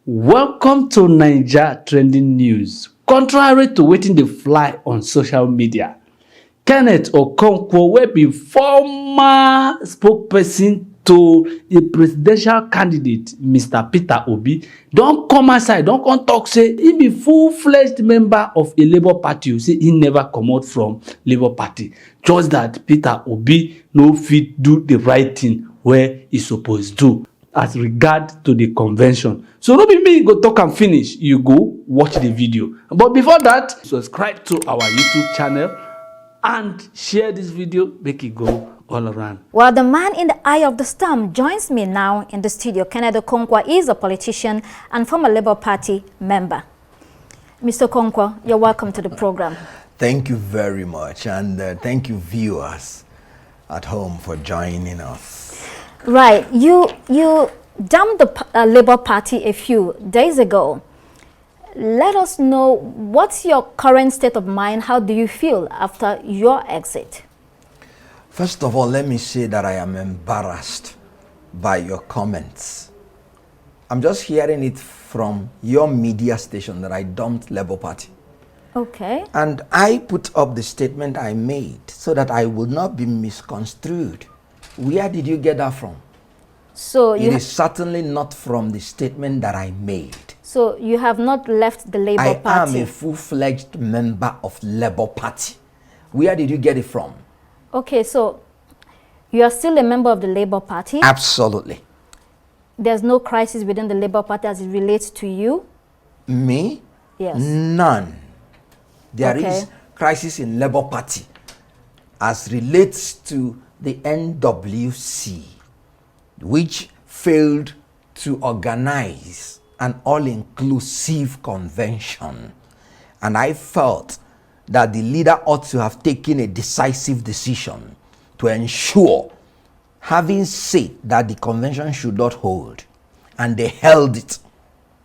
Welcome to Naija Trending News. Contrary to wetin dey fly on social media, KENETH Okonkwo wey be former spokesperson to a presidential candidate Mr. Peter Obi don come outside don come talk say he be full-fledged member of a Labour Party. Say he never comot from Labour Party, just that Peter Obi no fit do the right thing wey he suppose do as regard to the convention. So no be me go talk am finish, you go watch the video. But before that, subscribe to our YouTube channel and share this video, make it go all around. Well, the man in the eye of the storm joins me now in the studio. KENETH Okonkwo is a politician and former Labour Party member. Mr. Okonkwo, you're welcome to the program. Thank you very much, and thank you viewers at home for joining us. Right, you dumped the Labour Party a few days ago. Let us know, what's your current state of mind? How do you feel after your exit? First of all, let me say that I am embarrassed by your comments. I'm just hearing it from your media station that I dumped Labour Party. Okay. And I put up the statement I made so that I would not be misconstrued. Where did you get that from? So it is certainly not from the statement that I made. So you have not left the Labour Party? I am a full-fledged member of Labour Party. Where did you get it from? Okay, so you are still a member of the Labour Party? Absolutely. There's no crisis within the Labour Party as it relates to you? Me? Yes. None. There is crisis in Labour Party as relates to the NWC, which failed to organize an all-inclusive convention. And I felt that the leader ought to have taken a decisive decision to ensure, having said that the convention should not hold, and they held it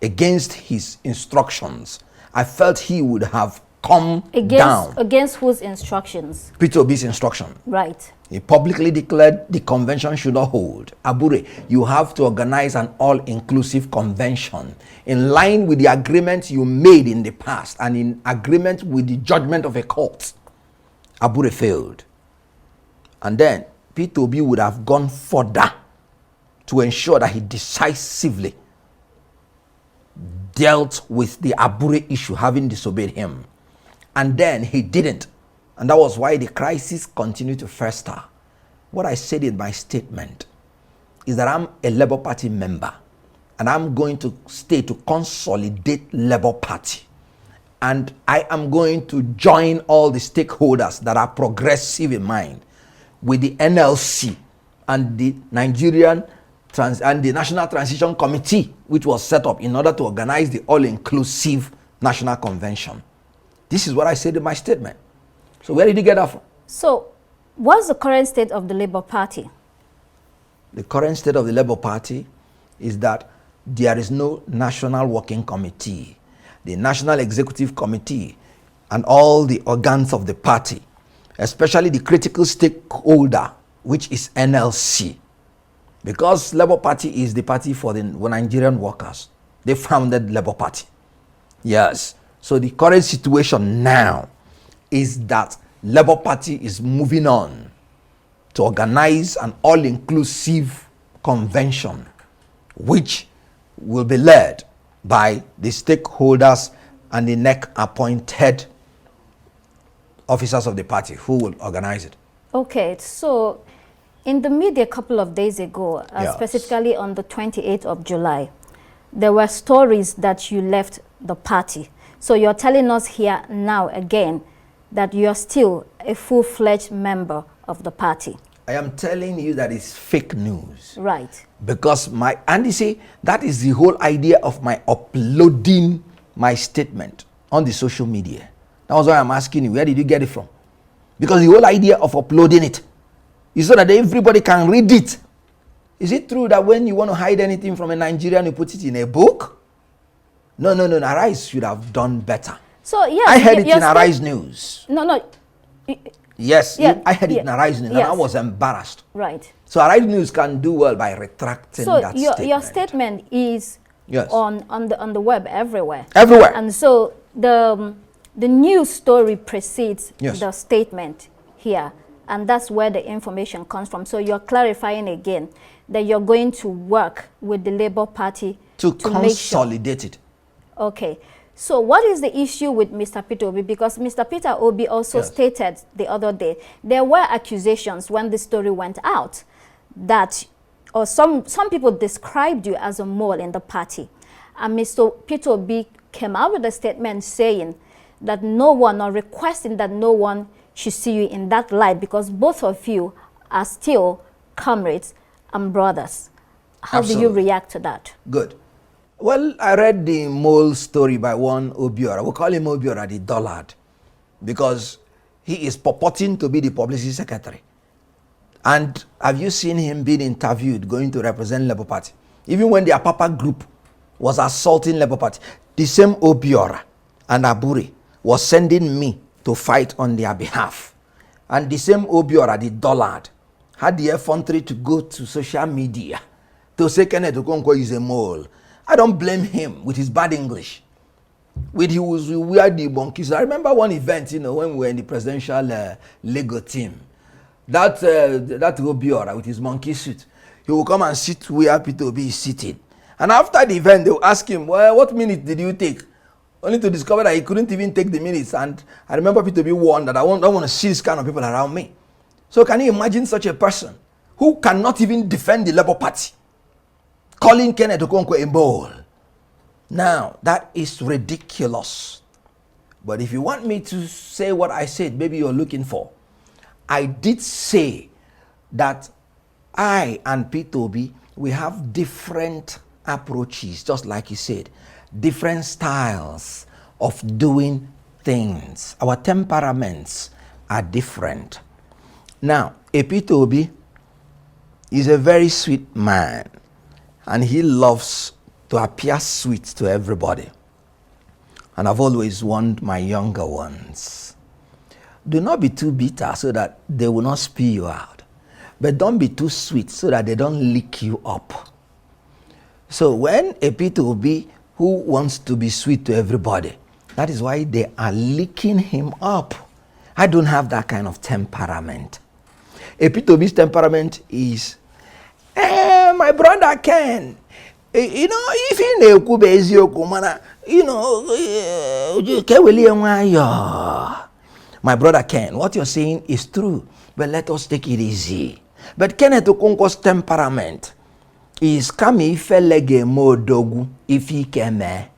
against his instructions, I felt he would have come down. Against whose instructions? Peter Obi's instruction. Right. He publicly declared the convention should not hold. Abure, you have to organize an all-inclusive convention in line with the agreement you made in the past and in agreement with the judgment of a court. Abure failed. And then Peter Obi would have gone further to ensure that he decisively dealt with the Abure issue, having disobeyed him. And then he didn't. And that was why the crisis continued to fester. What I said in my statement is that I'm a Labour Party member and I'm going to stay to consolidate Labour Party. And I am going to join all the stakeholders that are progressive in mind with the NLC and the the National Transition Committee, which was set up in order to organize the all-inclusive National Convention. This is what I said in my statement. So where did you get that from? So what's the current state of the Labour Party? The current state of the Labour Party is that there is no National Working Committee. The National Executive Committee and all the organs of the party, especially the critical stakeholder, which is NLC, because Labour Party is the party for the Nigerian workers. They founded Labour Party. Yes. So the current situation now is that Labour Party is moving on to organize an all-inclusive convention, which will be led by the stakeholders and the NEC-appointed officers of the party who will organize it. Okay, so in the media a couple of days ago, yes, specifically on the 28th of July, there were stories that you left the party. So you're telling us here now again that you're still a full-fledged member of the party. I am telling you that it's fake news. Right. Because and you see, that is the whole idea of my uploading my statement on the social media. That was why I'm asking you, where did you get it from? Because the whole idea of uploading it is so that everybody can read it. Is it true that when you want to hide anything from a Nigerian, you put it in a book? No. Arise should have done better. So yes, I heard it in Arise News. No. Yes, yeah, I heard it in Arise News, yes, and I was embarrassed. Right. So Arise News can do well by retracting that statement. So your statement is Yes. on the web everywhere. Everywhere. And so the news story precedes Yes. the statement here, and that's where the information comes from. So you're clarifying again that you're going to work with the Labour Party to make sure. consolidate it. Okay. So what is the issue with Mr. Peter Obi? Because Mr. Peter Obi also Yes. stated the other day, there were accusations when the story went out that, or some people described you as a mole in the party. And Mr. Peter Obi came out with a statement saying that no one, or requesting that no one should see you in that light because both of you are still comrades and brothers. How do you Absolutely. react to that? Good. Well, I read the mole story by one Obiora. We call him Obiora the Dullard because he is purporting to be the publicity secretary. And have you seen him being interviewed going to represent Labour Party? Even when the Apapa group was assaulting Labour Party, the same Obiora and Aburi was sending me to fight on their behalf. And the same Obiora, the Dullard, had the effrontery to go to social media to say Kenneth Okonkwo is a mole. I don't blame him with his bad English. With he was wear the monkeys. I remember one event, when we were in the presidential Lego team. That Obiora with his monkey suit, he will come and sit where Peter Obi is sitting. And after the event, they will ask him, well, what minute did you take? Only to discover that he couldn't even take the minutes. And I remember Peter Obi warned that I don't want to see this kind of people around me. So can you imagine such a person who cannot even defend the Labour Party, calling Kenneth Okonkwo a mole? Now, that is ridiculous. But if you want me to say what I said, maybe you're looking for, I did say that I and Peter Obi, we have different approaches, just like you said, different styles of doing things. Our temperaments are different. Now, Peter Obi is a very sweet man, and he loves to appear sweet to everybody. And I've always warned my younger ones, do not be too bitter so that they will not spew you out. But don't be too sweet so that they don't lick you up. So when a Peter Obi who wants to be sweet to everybody, that is why they are licking him up. I don't have that kind of temperament. A Peter Obi's temperament is, my brother Ken, if he na-ekwu eziokwu mana, my brother Ken, what you're saying is true, but let us take it easy. But Kenneth Okonkwo's temperament is kami felege modogu if he keme.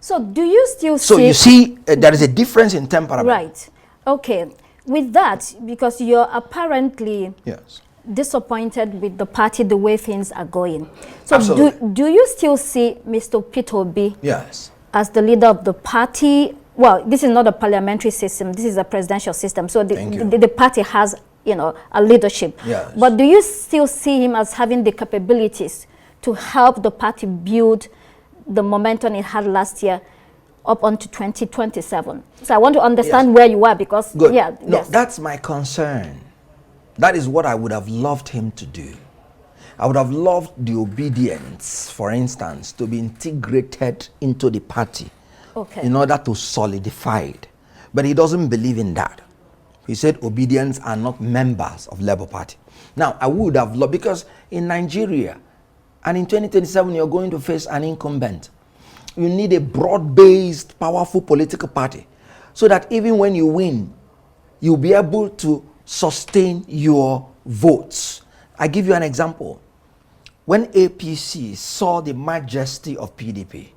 So do you still see... So you see, there is a difference in temperament. Right. Okay. With that, because you're apparently Yes. disappointed with the party, the way things are going. So Absolutely. do you still see Mr. Peter Obi Yes. as the leader of the party? Well, this is not a parliamentary system. This is a presidential system. So the party has, a leadership. Yes. But do you still see him as having the capabilities to help the party build the momentum it had last year up onto 2027? So I want to understand where you are because, Good. yeah. No, yes. that's my concern. That is what I would have loved him to do. I would have loved the obedience, for instance, to be integrated into the party in order to solidify it. But he doesn't believe in that. He said obedience are not members of Labour Party. Now, I would have loved, because in Nigeria, and in 2027, you're going to face an incumbent. You need a broad-based, powerful political party so that even when you win, you'll be able to sustain your votes. I give you an example. When APC saw the majesty of PDP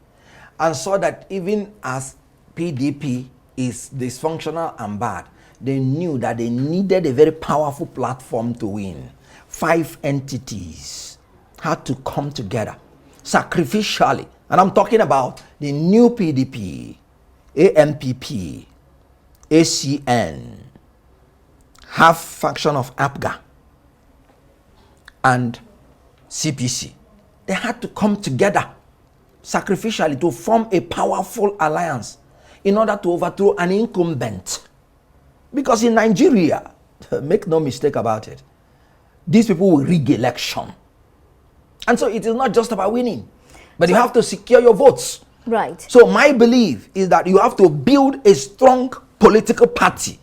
and saw that even as PDP is dysfunctional and bad, they knew that they needed a very powerful platform to win. 5 entities had to come together sacrificially. And I'm talking about the new PDP, AMPP, ACN, half faction of APGA, and CPC. They had to come together sacrificially to form a powerful alliance in order to overthrow an incumbent. Because in Nigeria, make no mistake about it, these people will rig election. And so it is not just about winning. But you have to secure your votes. Right. So my belief is that you have to build a strong political party.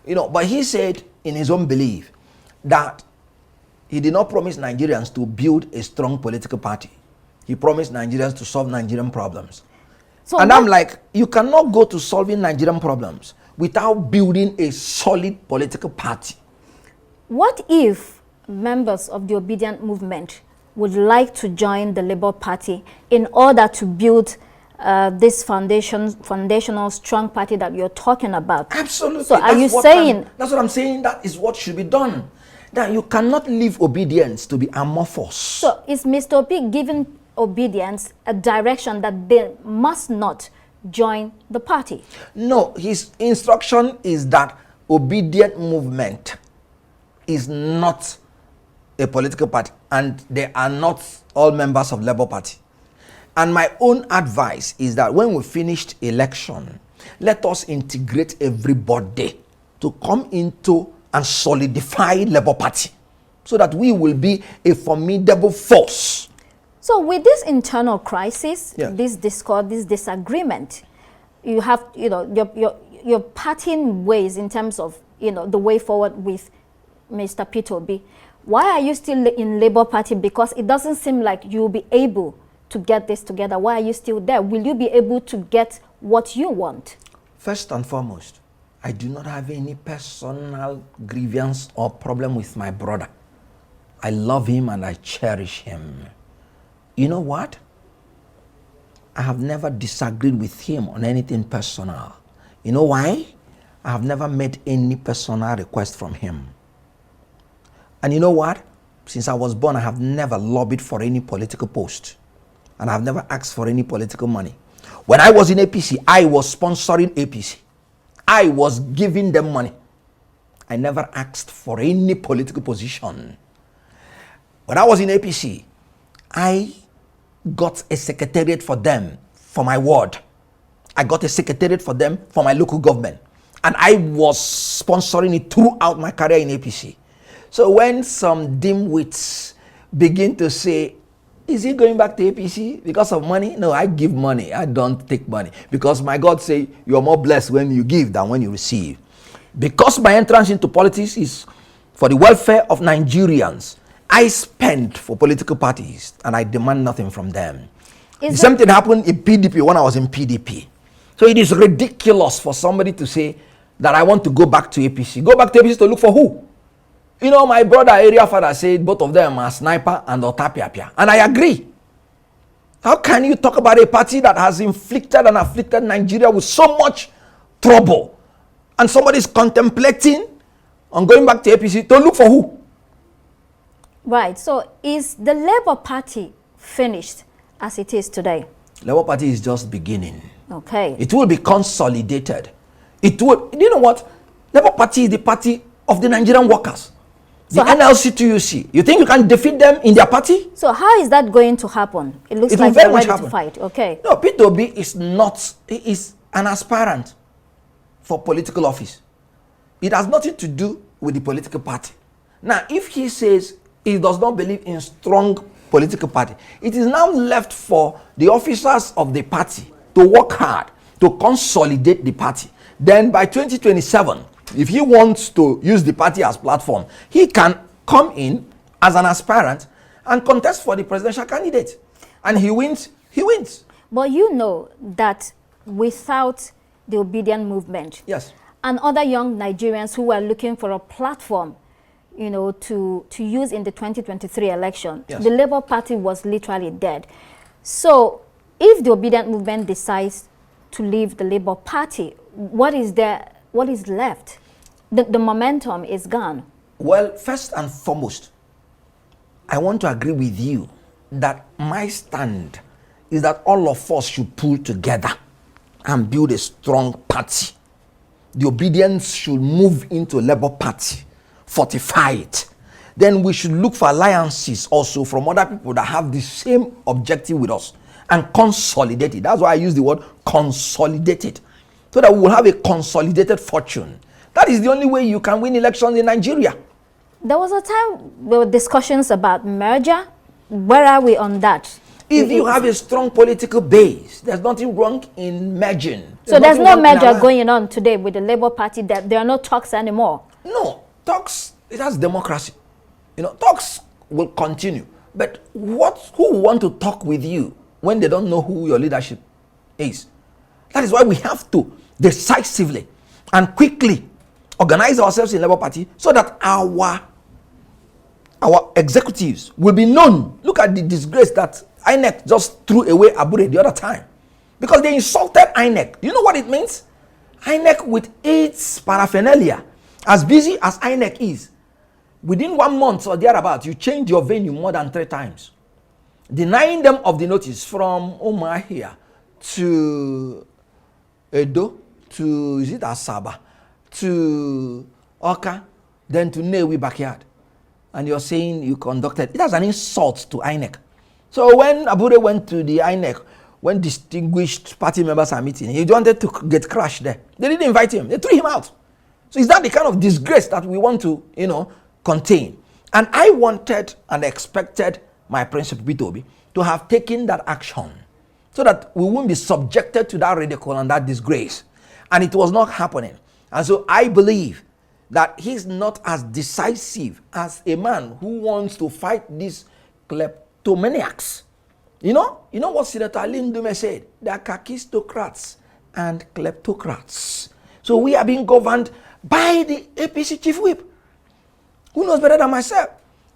But he said in his own belief that he did not promise Nigerians to build a strong political party. He promised Nigerians to solve Nigerian problems. So I'm like, you cannot go to solving Nigerian problems without building a solid political party. What if members of the Obedient Movement would like to join the Labour Party in order to build this foundational strong party that you're talking about? Absolutely. So are you saying... That's what I'm saying. That is what should be done. That you cannot leave obedience to be amorphous. So is Mr. Obi giving obedience a direction that they must not join the party? No, his instruction is that Obedient Movement is not a political party, and they are not all members of Labour Party. And my own advice is that when we finished election, let us integrate everybody to come into and solidify Labour Party so that we will be a formidable force. So with this internal crisis, this discord, this disagreement, you have, your parting ways in terms of, the way forward with Mr. Peter Obi. Why are you still in Labour Party? Because it doesn't seem like you'll be able to get this together. Why are you still there? Will you be able to get what you want? First and foremost, I do not have any personal grievance or problem with my brother. I love him and I cherish him. You know what? I have never disagreed with him on anything personal. You know why? I have never made any personal request from him. And you know what? Since I was born, I have never lobbied for any political post. And I have never asked for any political money. When I was in APC, I was sponsoring APC. I was giving them money. I never asked for any political position. When I was in APC, I got a secretariat for them for my ward. I got a secretariat for them for my local government. And I was sponsoring it throughout my career in APC. So when some dimwits begin to say, is he going back to APC because of money? No, I give money. I don't take money. Because my God say, you are more blessed when you give than when you receive. Because my entrance into politics is for the welfare of Nigerians, I spend for political parties and I demand nothing from them. The same thing happened in PDP when I was in PDP. So it is ridiculous for somebody to say that I want to go back to APC. Go back to APC to look for who? My brother area father said both of them are Sniper and Otapiapia. And I agree. How can you talk about a party that has inflicted and afflicted Nigeria with so much trouble, and somebody is contemplating on going back to APC to look for who? Right. So is the Labour Party finished as it is today? Labour Party is just beginning. Okay. It will be consolidated. It will. You know what? Labour Party is the party of the Nigerian workers. The NLC-TUC. You think you can defeat them in their party? So how is that going to happen? It looks like they're ready to fight. Okay. No, Peter Obi is not. He is an aspirant for political office. It has nothing to do with the political party. Now, if he says he does not believe in strong political party, it is now left for the officers of the party to work hard to consolidate the party. Then by 2027, if he wants to use the party as platform, he can come in as an aspirant and contest for the presidential candidate. And he wins, he wins. But you know that without the Obedient Movement, yes, and other young Nigerians who were looking for a platform, to use in the 2023 election, yes, the Labour Party was literally dead. So if the Obedient Movement decides to leave the Labour Party, what is left? The momentum is gone. Well, first and foremost, I want to agree with you that my stand is that all of us should pull together and build a strong party. The Obedience should move into Labour Party, fortify it. Then we should look for alliances also from other people that have the same objective with us and consolidate it. That's why I use the word consolidated, so that we will have a consolidated fortune. That is the only way you can win elections in Nigeria. There was a time there were discussions about merger. Where are we on that? If you have a strong political base, there's nothing wrong in merging. So there's no merger going on today with the Labour Party, that there are no talks anymore? No, talks, it has democracy. You know, talks will continue. But who want to talk with you when they don't know who your leadership is? That is why we have to decisively and quickly organize ourselves in Labour Party so that our executives will be known. Look at the disgrace that INEC just threw away Abure the other time, because they insulted INEC. Do you know what it means? INEC, with its paraphernalia, as busy as INEC is, within 1 month or thereabout, you change your venue more than 3 times, denying them of the notice from Umahia to Edo to, is it Asaba, to Oka, then to Newi backyard. And you're saying you conducted. It has an insult to INEC. So when Abure went to the INEC, when distinguished party members are meeting, he wanted to get crashed there. They didn't invite him. They threw him out. So is that the kind of disgrace that we want to, contain? And I wanted and expected my principal Bitobi to have taken that action so that we won't be subjected to that ridicule and that disgrace. And it was not happening. And so I believe that he's not as decisive as a man who wants to fight these kleptomaniacs. You know what Senator Lindume said? They are kakistocrats and kleptocrats. So we are being governed by the APC chief whip. Who knows better than myself?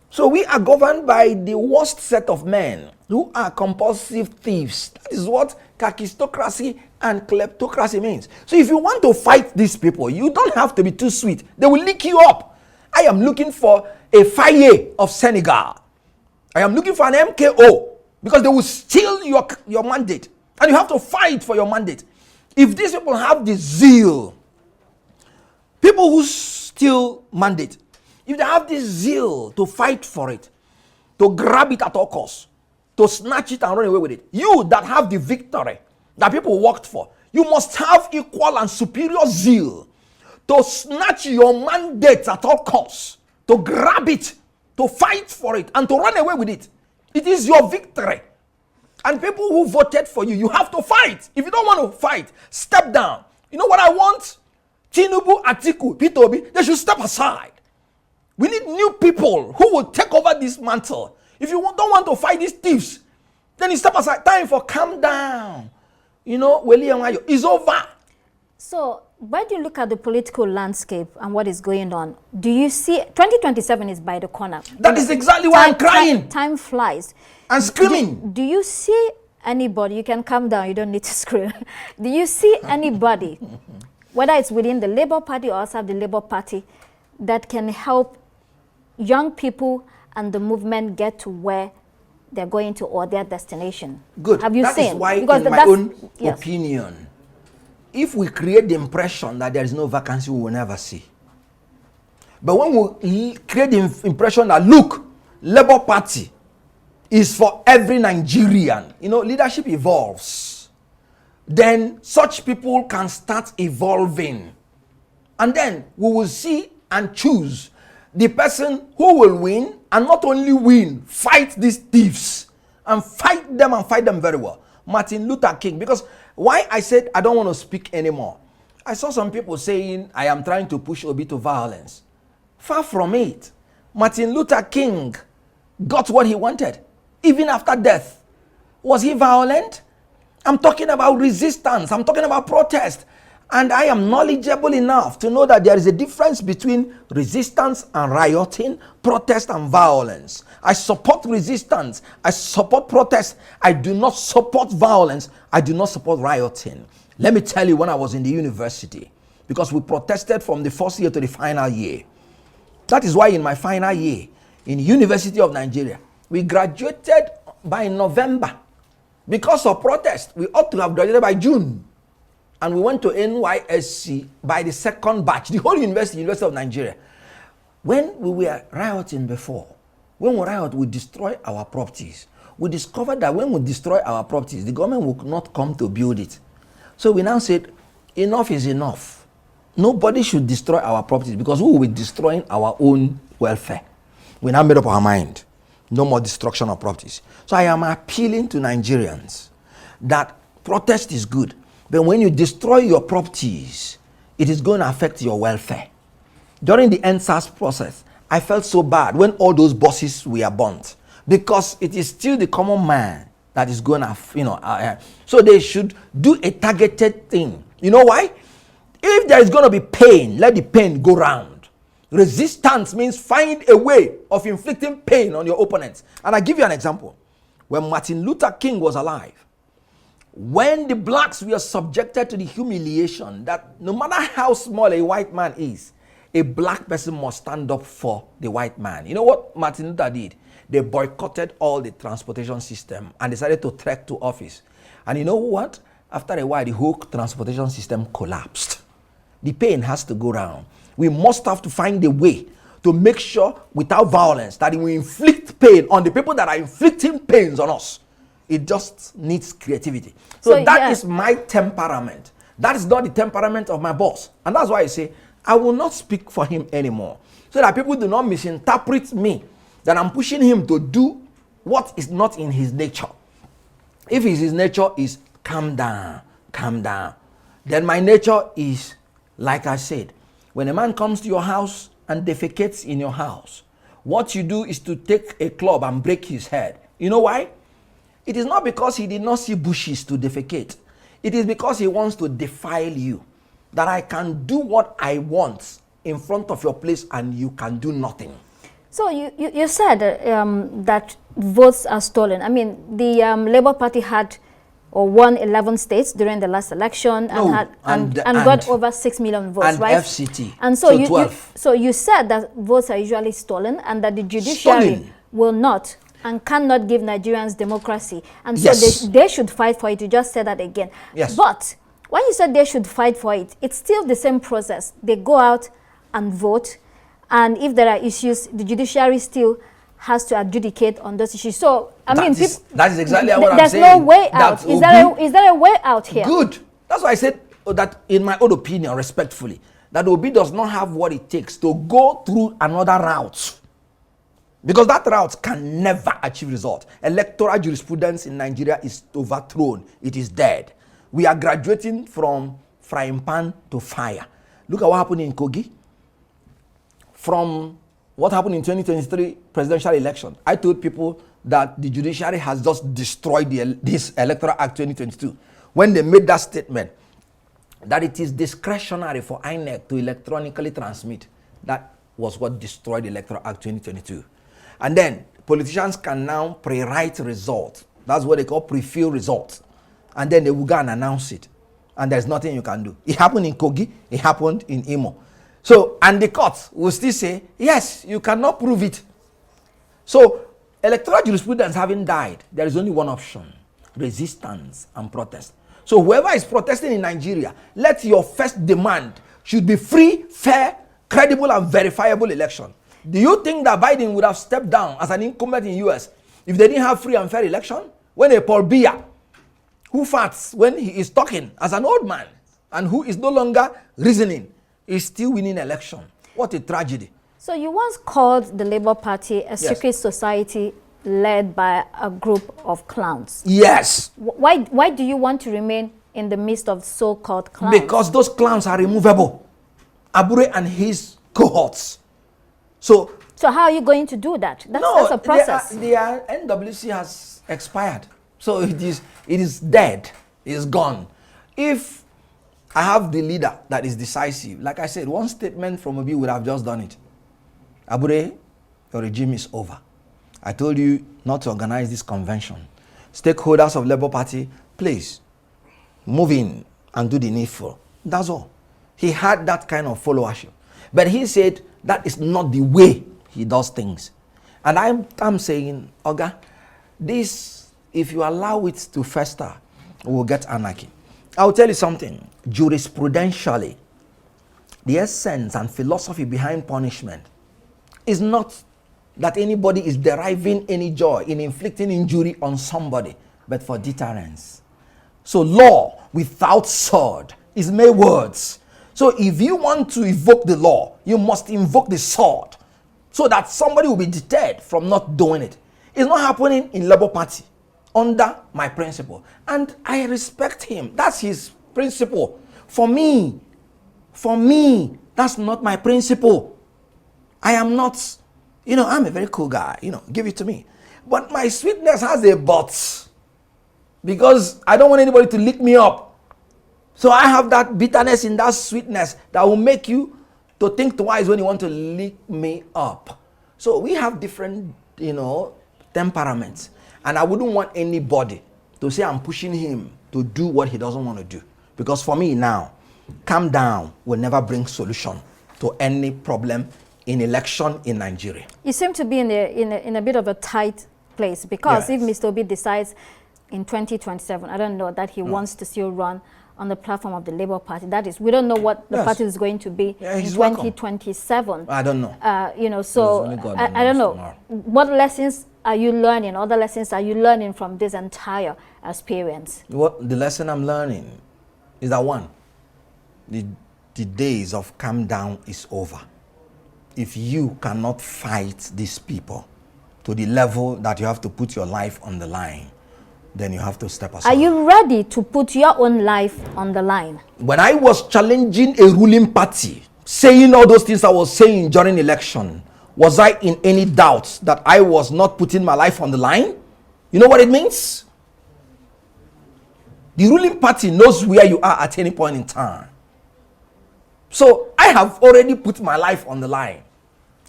So we are governed by the worst set of men who are compulsive thieves. That is what kakistocracy and kleptocracy means. So if you want to fight these people, you don't have to be too sweet. They will lick you up. I am looking for a Faye of Senegal. I am looking for an MKO, because they will steal your mandate. And you have to fight for your mandate. If these people have the zeal, people who steal mandate, if they have this zeal to fight for it, to grab it at all costs, to snatch it and run away with it, you that have the victory that people worked for, you must have equal and superior zeal to snatch your mandate at all costs, to grab it, to fight for it, and to run away with it. It is your victory. And people who voted for you, you have to fight. If you don't want to fight, step down. You know what I want? Tinubu, Atiku, Pitobi, they should step aside. We need new people who will take over this mantle. If you don't want to fight these thieves, then you step aside. Time for calm down. It's over. So, when you look at the political landscape and what is going on, do you see 2027 is by the corner? That is exactly why I'm crying. Time flies. And screaming. Do you see anybody? You can calm down. You don't need to scream. Do you see anybody, whether it's within the Labour Party or outside the Labour Party, that can help young people and the movement get to where they're going to, or their destination? Good. Have you seen? That is why, because in my own opinion, if we create the impression that there is no vacancy, we will never see. But when we create the impression that, look, Labour Party is for every Nigerian, leadership evolves, then such people can start evolving. And then we will see and choose the person who will win, and not only win, fight these thieves and fight them very well. Martin Luther King. Because why I said I don't want to speak anymore, I saw some people saying I am trying to push Obi to violence. Far from it. Martin Luther King got what he wanted, even after death. Was he violent? I'm talking about resistance. I'm talking about protest. And I am knowledgeable enough to know that there is a difference between resistance and rioting, protest and violence. I support resistance. I support protest. I do not support violence. I do not support rioting. Let me tell you, when I was in the university, because we protested from the first year to the final year. That is why in my final year, in University of Nigeria, we graduated by November. Because of protest, we ought to have graduated by June. And we went to NYSC by the second batch, the whole University of Nigeria. When we were rioting before, when we riot, we destroy our properties. We discovered that when we destroy our properties, the government will not come to build it. So we now said, enough is enough. Nobody should destroy our properties, because we will be destroying our own welfare. We now made up our mind. No more destruction of properties. So I am appealing to Nigerians that protest is good, but when you destroy your properties, it is going to affect your welfare. During the NSAS process, I felt so bad when all those bosses were burnt, because it is still the common man that is going to, so they should do a targeted thing. You know why? If there is going to be pain, let the pain go round. Resistance means find a way of inflicting pain on your opponents. And I give you an example. When Martin Luther King was alive, when the blacks were subjected to the humiliation that no matter how small a white man is, a black person must stand up for the white man. You know what Martin Luther did? They boycotted all the transportation system and decided to trek to office. And you know what? After a while, the whole transportation system collapsed. The pain has to go round. We must have to find a way to make sure, without violence, that we inflict pain on the people that are inflicting pains on us. It just needs creativity. So that is my temperament. That is not the temperament of my boss. And that's why I say, I will not speak for him anymore. So that people do not misinterpret me, that I'm pushing him to do what is not in his nature. If his nature is calm down, then my nature is, like I said, when a man comes to your house and defecates in your house, what you do is to take a club and break his head. You know why? It is not because he did not see bushes to defecate. It is because he wants to defile you. That I can do what I want in front of your place and you can do nothing. So you said that votes are stolen. I mean, the Labour Party had or won 11 states during the last election and got over 6 million votes, and right? FCT. And so you said that votes are usually stolen and that the judiciary will not and cannot give Nigerians democracy. And so they should fight for it. You just said that again. Yes. But when you said they should fight for it, it's still the same process. They go out and vote. And if there are issues, the judiciary still has to adjudicate on those issues. So, that is exactly what I'm saying. There's no way out. Is there a way out here? Good. That's why I said that, in my own opinion, respectfully, that Obi does not have what it takes to go through another route. Because that route can never achieve result. Electoral jurisprudence in Nigeria is overthrown. It is dead. We are graduating from frying pan to fire. Look at what happened in Kogi. From what happened in 2023 presidential election, I told people that the judiciary has just destroyed this Electoral Act 2022. When they made that statement, that it is discretionary for INEC to electronically transmit, that was what destroyed the Electoral Act 2022. And then politicians can now pre-write results. That's what they call pre-fill results. And then they will go and announce it. And there's nothing you can do. It happened in Kogi. It happened in Imo. So, and the court will still say, yes, you cannot prove it. So, electoral jurisprudence having died, there is only one option: resistance and protest. So, whoever is protesting in Nigeria, let your first demand should be free, fair, credible, and verifiable election. Do you think that Biden would have stepped down as an incumbent in US if they didn't have free and fair election? When a Paul Biya, who farts when he is talking as an old man and who is no longer reasoning, is still winning election. What a tragedy. So you once called the Labour Party a secret society led by a group of clowns. Yes. Why do you want to remain in the midst of so-called clowns? Because those clowns are removable. Abure and his cohorts. So how are you going to do that? That's a process. Their NWC has expired. So it is dead. It is gone. If I have the leader that is decisive, like I said, one statement from Obi would have just done it. Abure, your regime is over. I told you not to organize this convention. Stakeholders of Labour Party, please move in and do the needful. That's all. He had that kind of followership. But he said that is not the way he does things. And I'm saying, Oga, this, if you allow it to fester, we'll get anarchy. I'll tell you something. Jurisprudentially, the essence and philosophy behind punishment is not that anybody is deriving any joy in inflicting injury on somebody, but for deterrence. So law without sword is mere words. So if you want to evoke the law, you must invoke the sword so that somebody will be deterred from not doing it. It's not happening in Labour Party under my principle. And I respect him. That's his principle. For me, that's not my principle. I am not, I'm a very cool guy, give it to me. But my sweetness has a but. Because I don't want anybody to lick me up. So I have that bitterness in that sweetness that will make you to think twice when you want to lick me up. So we have different, temperaments. And I wouldn't want anybody to say I'm pushing him to do what he doesn't want to do. Because for me now, calm down will never bring solution to any problem in election in Nigeria. You seem to be in a bit of a tight place because if Mr. Obi decides in 2027, I don't know, that he wants to still run on the platform of the Labour Party. That is, we don't know what the party is going to be in 2027. Welcome. I don't know. So I don't know. Tomorrow. What lessons are you learning? Other lessons are you learning from this entire experience? What the lesson I'm learning is that one, the days of calm down is over. If you cannot fight these people to the level that you have to put your life on the line, then you have to step aside. Are you ready to put your own life on the line? When I was challenging a ruling party, saying all those things I was saying during election, was I in any doubt that I was not putting my life on the line? You know what it means? The ruling party knows where you are at any point in time. So I have already put my life on the line.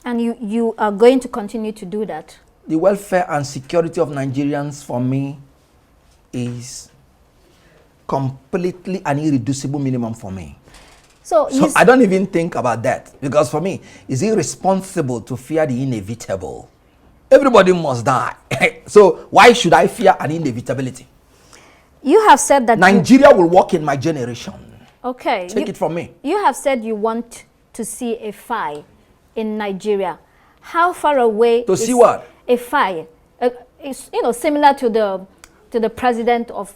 And you are going to continue to do that? The welfare and security of Nigerians for me is completely an irreducible minimum for me. So I don't even think about that, because for me, it's irresponsible to fear the inevitable. Everybody must die. So why should I fear an inevitability? You have said that Nigeria will work in my generation. Okay. Take it from me. You have said you want to see a fire in Nigeria. How far away to see what? A fire. It's similar to the president of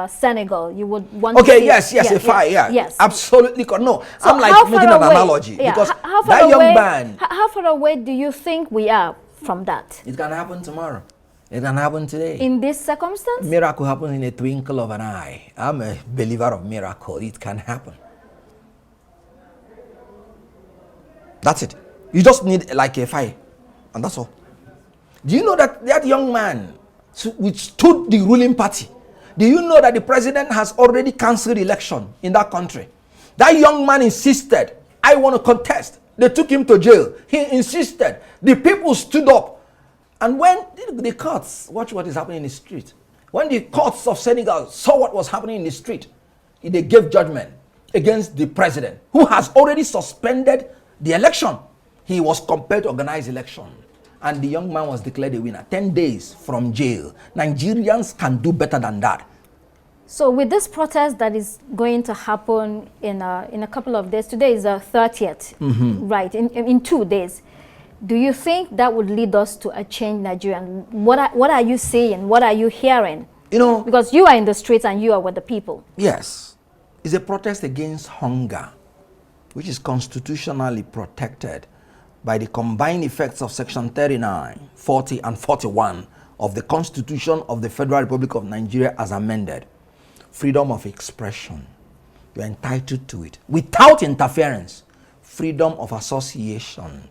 Senegal. You would want to see, a fire, yes. Absolutely. No, so I'm like making an analogy. Because that young man. How far away do you think we are from that? It can happen tomorrow. It can happen today. In this circumstance? Miracle happens in a twinkle of an eye. I'm a believer of miracle. It can happen. That's it. You just need like a fire. And that's all. Do you know that young man which stood the ruling party? Do you know that the president has already cancelled election in that country? That young man insisted, I want to contest. They took him to jail. He insisted. The people stood up. And when the courts, watch what is happening in the street. When the courts of Senegal saw what was happening in the street, they gave judgment against the president, who has already suspended the election. He was compelled to organize election. And the young man was declared a winner. 10 days from jail. Nigerians can do better than that. So with this protest that is going to happen in a couple of days, today is the 30th, right, in 2 days, do you think that would lead us to a change in Nigeria? What are you seeing? What are you hearing? Because you are in the streets and you are with the people. Yes. It's a protest against hunger, which is constitutionally protected by the combined effects of Section 39, 40, and 41 of the Constitution of the Federal Republic of Nigeria as amended. Freedom of expression. You're entitled to it without interference. Freedom of association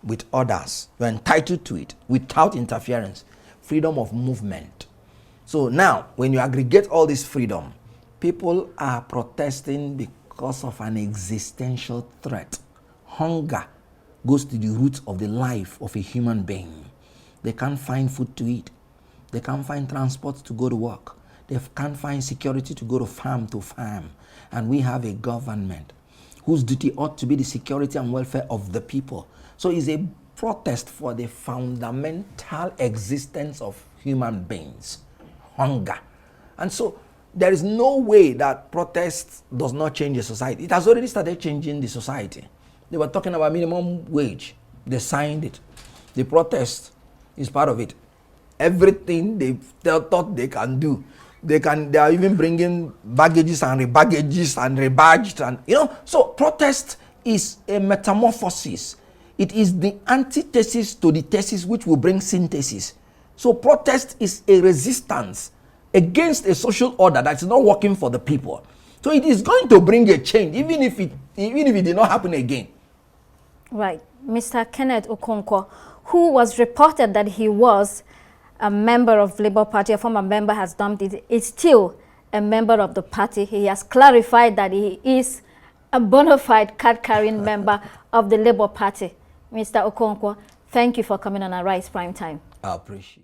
with others. You're entitled to it without interference. Freedom of movement. So now, when you aggregate all this freedom, people are protesting because of an existential threat. Hunger goes to the root of the life of a human being. They can't find food to eat. They can't find transport to go to work. They can't find security to go to farm to farm. And we have a government whose duty ought to be the security and welfare of the people. So it's a protest for the fundamental existence of human beings. Hunger. And so there is no way that protest does not change the society. It has already started changing the society. They were talking about minimum wage. They signed it. The protest is part of it. Everything they thought they can do. They are even bringing baggages and rebaggages and rebadged and so protest is a metamorphosis. It is the antithesis to the thesis which will bring synthesis. So protest is a resistance against a social order that is not working for the people. So it is going to bring a change, even if it did not happen again. Right. Mr. Kenneth Okonkwo, who was reported that he was a member of Labour Party, a former member has dumped it, is still a member of the party. He has clarified that he is a bona fide card-carrying member of the Labour Party. Mr. Okonkwo, thank you for coming on Arise Prime Time. I appreciate it.